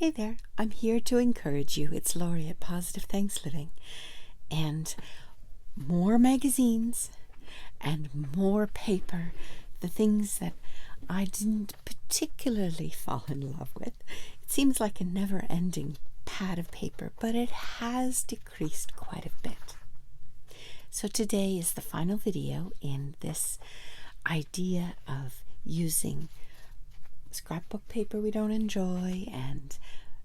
Hey there, I'm here to encourage you. It's Laurie at Positive Thanks Living. And more magazines and more paper, the things that I didn't particularly fall in love with. It seems like a never-ending pad of paper, but it has decreased quite a bit. So today is the final video in this idea of using scrapbook paper we don't enjoy and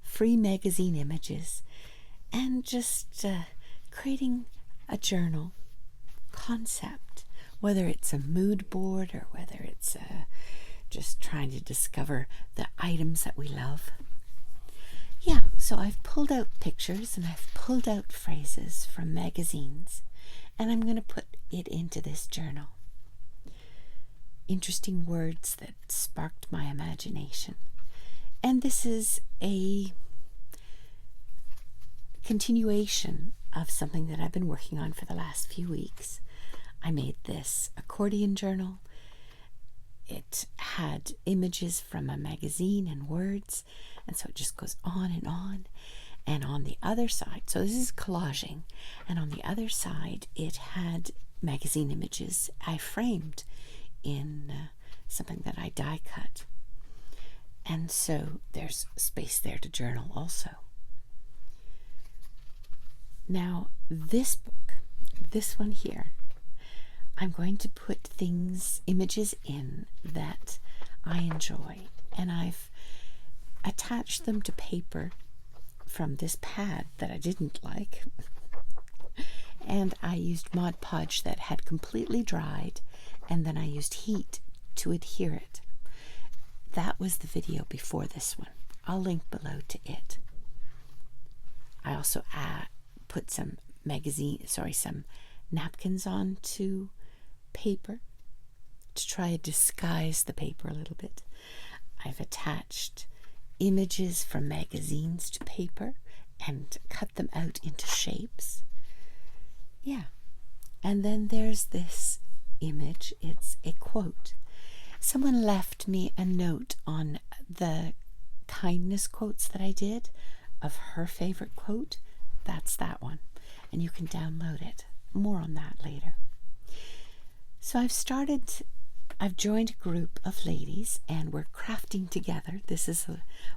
free magazine images and just creating a journal concept, whether it's a mood board or whether it's just trying to discover the items that we love. Yeah, so I've pulled out pictures and I've pulled out phrases from magazines, and I'm going to put it into this journal. Interesting words that sparked my imagination. And this is a continuation of something that I've been working on for the last few weeks. I made this accordion journal. It had images from a magazine and words, and so it just goes on and on. And on the other side, so this is collaging, and on the other side it had magazine images I framed in something that I die cut. And so there's space there to journal also. Now this book, this one here, I'm going to put images in that I enjoy, and I've attached them to paper from this pad that I didn't like. And I used Mod Podge that had completely dried, and then I used heat to adhere it. That was the video before this one. I'll link below to it. I also put some napkins onto paper to try to disguise the paper a little bit. I've attached images from magazines to paper and cut them out into shapes. Yeah. And then there's this image. It's a quote. Someone left me a note on the kindness quotes that I did of her favorite quote. That's that one. And you can download it. More on that later. So I've joined a group of ladies and we're crafting together. This is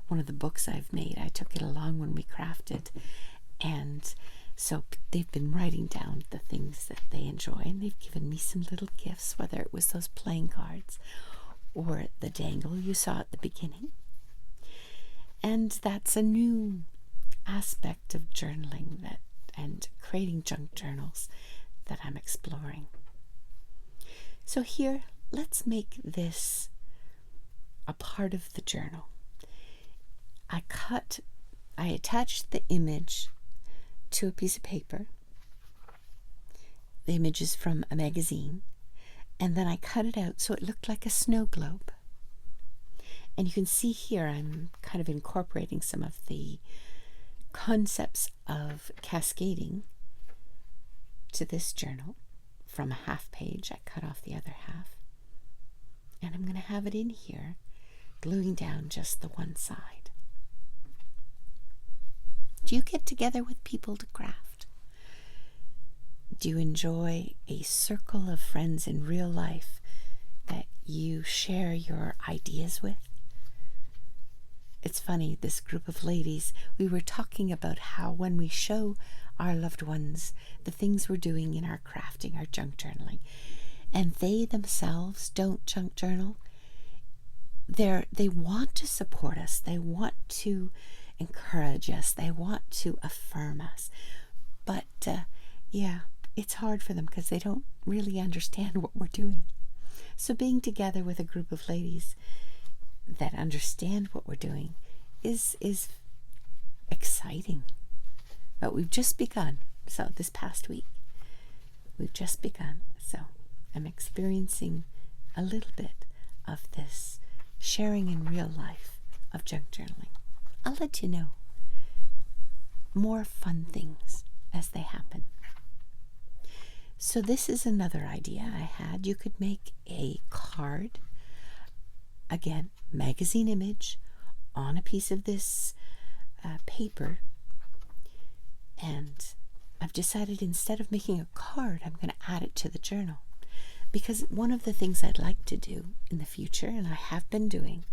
one of the books I've made. I took it along when we crafted, and so they've been writing down the things that they enjoy, and they've given me some little gifts, whether it was those playing cards or the dangle you saw at the beginning. And that's a new aspect of journaling and creating junk journals that I'm exploring. So here, let's make this a part of the journal. I attached the image to a piece of paper. The image is from a magazine, and then I cut it out so it looked like a snow globe. And you can see here I'm kind of incorporating some of the concepts of cascading to this journal. From a half page, I cut off the other half, and I'm going to have it in here, gluing down just the one side. Do you get together with people to craft? Do you enjoy a circle of friends in real life that you share your ideas with? It's funny, this group of ladies, we were talking about how when we show our loved ones the things we're doing in our crafting, our junk journaling, and they themselves don't junk journal, they want to support us, they want to encourage us, they want to affirm us, but it's hard for them because they don't really understand what we're doing. So being together with a group of ladies that understand what we're doing is exciting. But we've just begun. So this past week, we've just begun. So I'm experiencing a little bit of this sharing in real life of junk journaling. I'll let you know more fun things as they happen. So this is another idea I had. You could make a card, again, magazine image, on a piece of this paper, and I've decided instead of making a card, I'm going to add it to the journal. Because one of the things I'd like to do in the future, and I have been doing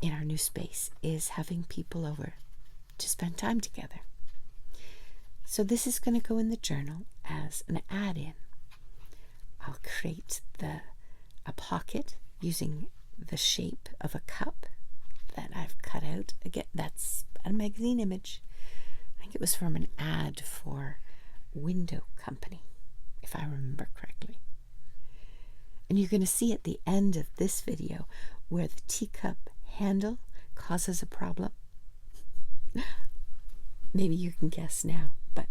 in our new space, is having people over to spend time together. So this is going to go in the journal as an add-in. I'll create a pocket using the shape of a cup that I've cut out. Again, that's a magazine image. I think it was from an ad for Window Company, if I remember correctly. And you're going to see at the end of this video where the teacup handle causes a problem. Maybe you can guess now, but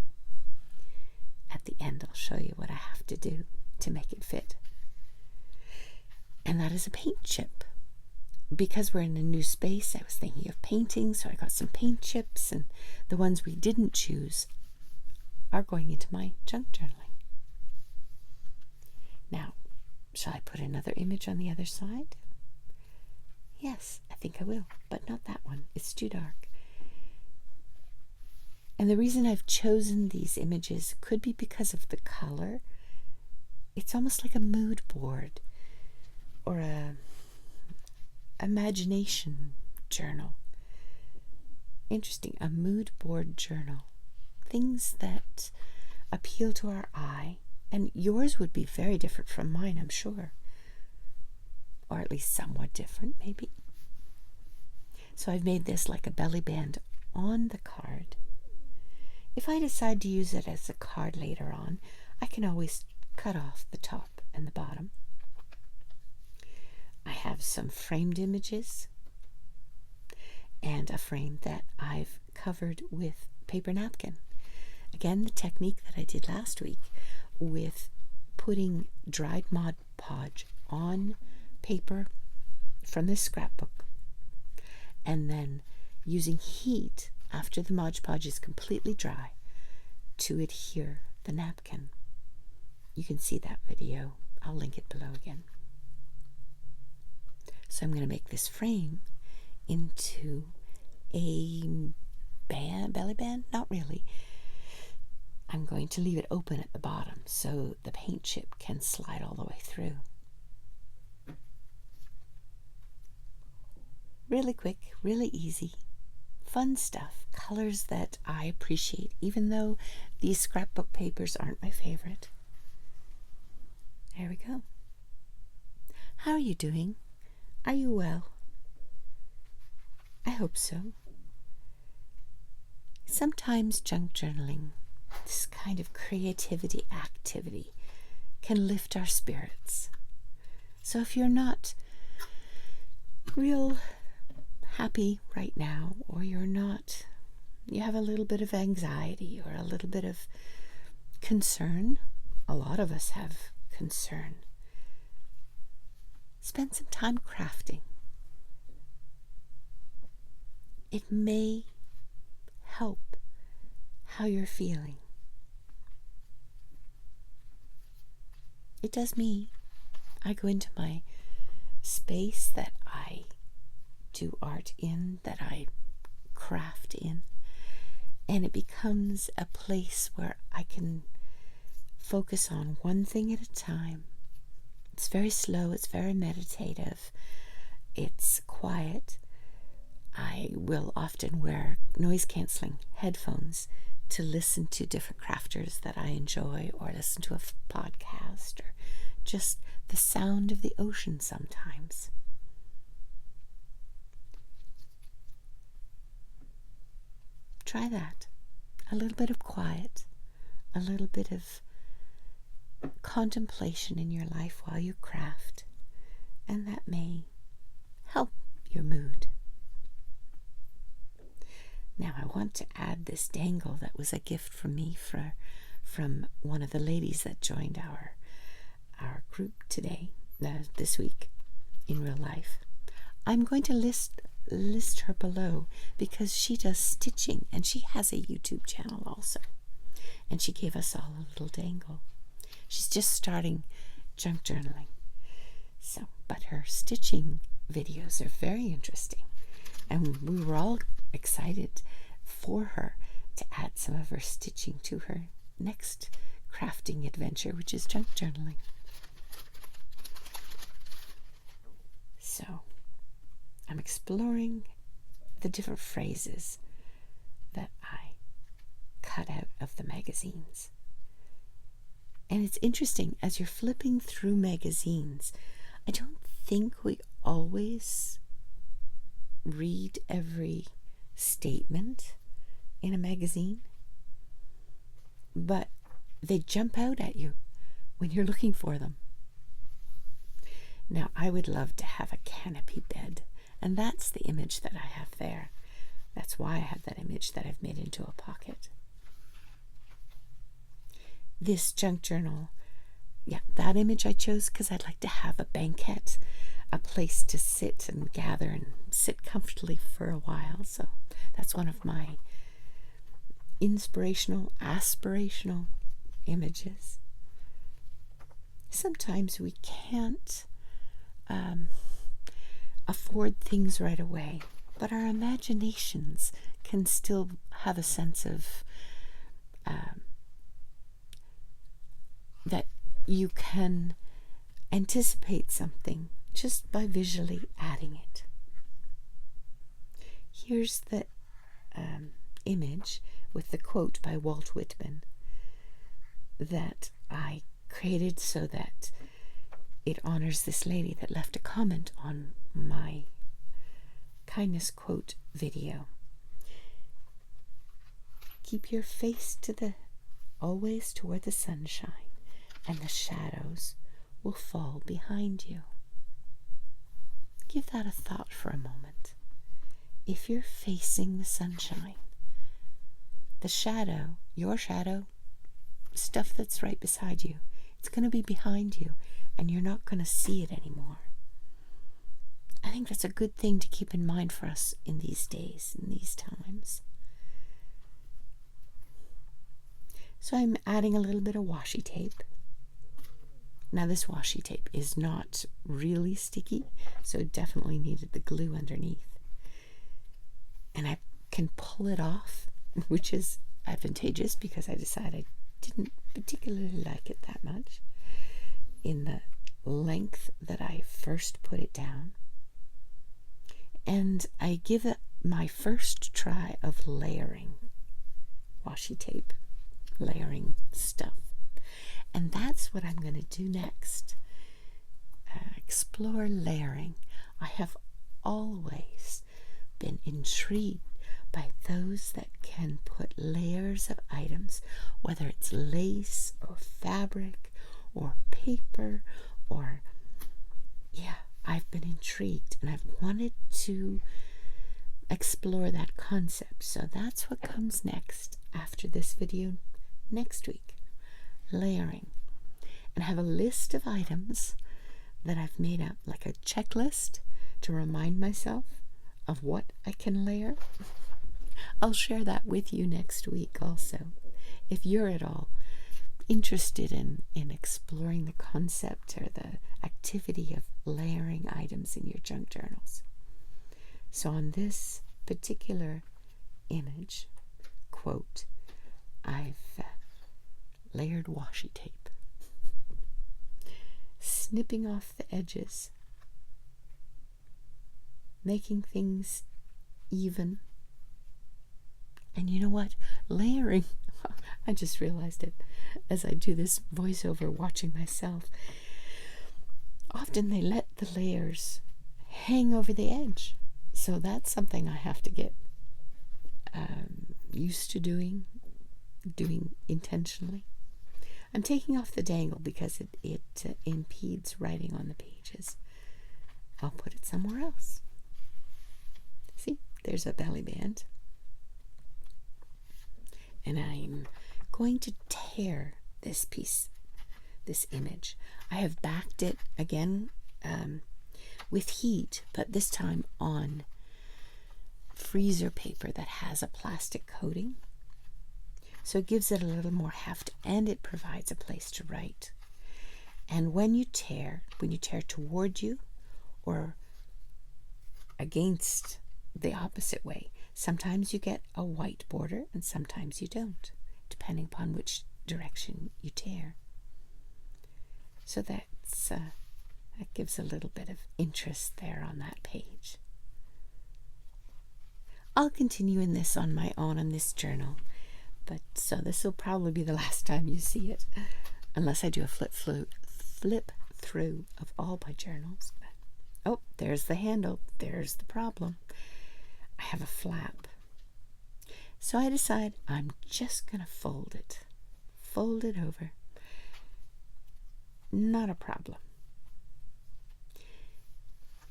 at the end I'll show you what I have to do to make it fit. And that is a paint chip. Because we're in a new space, I was thinking of painting, so I got some paint chips, and the ones we didn't choose are going into my junk journaling. Now, shall I put another image on the other side? Yes, I think I will, but not that one. It's too dark. And the reason I've chosen these images could be because of the color. It's almost like a mood board or a imagination journal. Interesting, a mood board journal. Things that appeal to our eye, and yours would be very different from mine, I'm sure. Or at least somewhat different, maybe. So I've made this like a belly band on the card. If I decide to use it as a card later on, I can always cut off the top and the bottom. I have some framed images and a frame that I've covered with paper napkin. Again, the technique that I did last week with putting dried Mod Podge on paper from this scrapbook and then using heat after the Mod Podge is completely dry to adhere the napkin. You can see that video. I'll link it below again. So I'm going to make this frame into a belly band? Not really. I'm going to leave it open at the bottom so the paint chip can slide all the way through. Really quick, really easy, fun stuff, colors that I appreciate, even though these scrapbook papers aren't my favorite. There we go. How are you doing? Are you well? I hope so. Sometimes junk journaling, this kind of creativity activity, can lift our spirits. So if you're not real happy right now, or you have a little bit of anxiety or a little bit of concern, a lot of us have concern, spend some time crafting. It may help how you're feeling. It does me. I go into my space that I do art in, that I craft in, and it becomes a place where I can focus on one thing at a time. It's very slow, it's very meditative, it's quiet. I will often wear noise-canceling headphones to listen to different crafters that I enjoy, or listen to a podcast, or just the sound of the ocean sometimes. Try that. A little bit of quiet, a little bit of contemplation in your life while you craft, and that may help your mood. Now I want to add this dangle that was a gift from me from one of the ladies that joined our group today, this week, in real life. I'm going to list her below because she does stitching and she has a YouTube channel also. And she gave us all a little dangle. She's just starting junk journaling. But her stitching videos are very interesting. And we were all excited for her to add some of her stitching to her next crafting adventure, which is junk journaling. So I'm exploring the different phrases that I cut out of the magazines. And it's interesting, as you're flipping through magazines, I don't think we always read every statement in a magazine, but they jump out at you when you're looking for them. Now, I would love to have a canopy bed, and that's the image that I have there. That's why I have that image that I've made into a pocket. This junk journal, that image I chose because I'd like to have a banquette, a place to sit and gather and sit comfortably for a while. So that's one of my inspirational, aspirational images. Sometimes we can't afford things right away, but our imaginations can still have a sense of that you can anticipate something just by visually adding it. Here's the image with the quote by Walt Whitman that I created so that it honors this lady that left a comment on my kindness quote video. Keep your face always toward the sunshine, and the shadows will fall behind you. Give that a thought for a moment. If you're facing the sunshine, the shadow, your shadow, stuff that's right beside you, it's going to be behind you, and you're not going to see it anymore. I think that's a good thing to keep in mind for us in these days, in these times. So I'm adding a little bit of washi tape. Now this washi tape is not really sticky, so it definitely needed the glue underneath. And I can pull it off, which is advantageous because I decided I didn't particularly like it that much in the length that I first put it down. And I give it my first try of layering washi tape, layering stuff. And that's what I'm going to do next. Explore layering. I have always been intrigued by those that can put layers of items, whether it's lace or fabric or paper or, I've been intrigued and I've wanted to explore that concept. So that's what comes next after this video next week. Layering. And I have a list of items that I've made up, like a checklist to remind myself of what I can layer. I'll share that with you next week also, if you're at all interested in exploring the concept or the activity of layering items in your junk journals. So on this particular image, quote, I've layered washi tape, snipping off the edges, making things even. And you know what? Layering, I just realized it as I do this voiceover watching myself. Often they let the layers hang over the edge. So that's something I have to get used to doing intentionally. I'm taking off the dangle because it impedes writing on the pages. I'll put it somewhere else. See, there's a belly band. And I'm going to tear this piece, this image. I have backed it again with heat, but this time on freezer paper that has a plastic coating. So it gives it a little more heft and it provides a place to write. And when you tear toward you or against the opposite way, Sometimes you get a white border and sometimes you don't, depending upon which direction you tear. So that gives a little bit of interest there on that page. I'll continue in this on my own in this journal, but so this will probably be the last time you see it, unless I do a flip through of all my journals. Oh, there's the handle. There's the problem. I have a flap. So I decide I'm just going to fold it. Fold it over. Not a problem.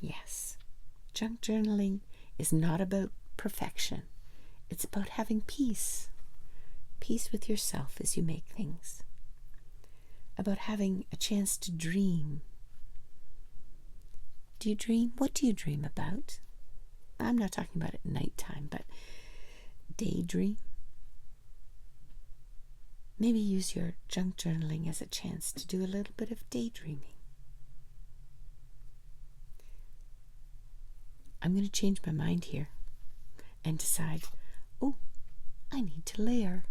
Yes, junk journaling is not about perfection. It's about having peace. Peace with yourself as you make things. About having a chance to dream. Do you dream? What do you dream about? I'm not talking about at nighttime, but daydream. Maybe use your junk journaling as a chance to do a little bit of daydreaming. I'm going to change my mind here and decide, oh, I need to layer.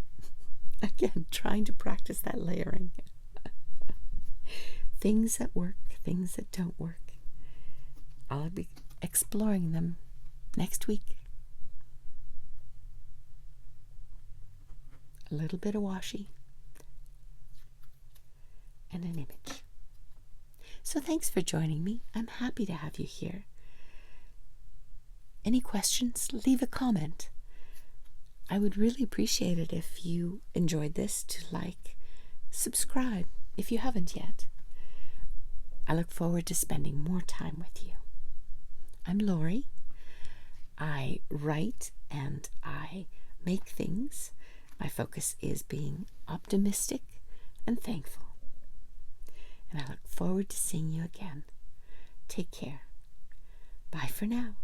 Again, trying to practice that layering. Things that work, things that don't work. I'll be exploring them next week. A little bit of washi and an image. So thanks for joining me. I'm happy to have you here. Any questions? Leave a comment. I would really appreciate it if you enjoyed this to subscribe if you haven't yet. I look forward to spending more time with you. I'm Lori. I write and I make things. My focus is being optimistic and thankful. And I look forward to seeing you again. Take care. Bye for now.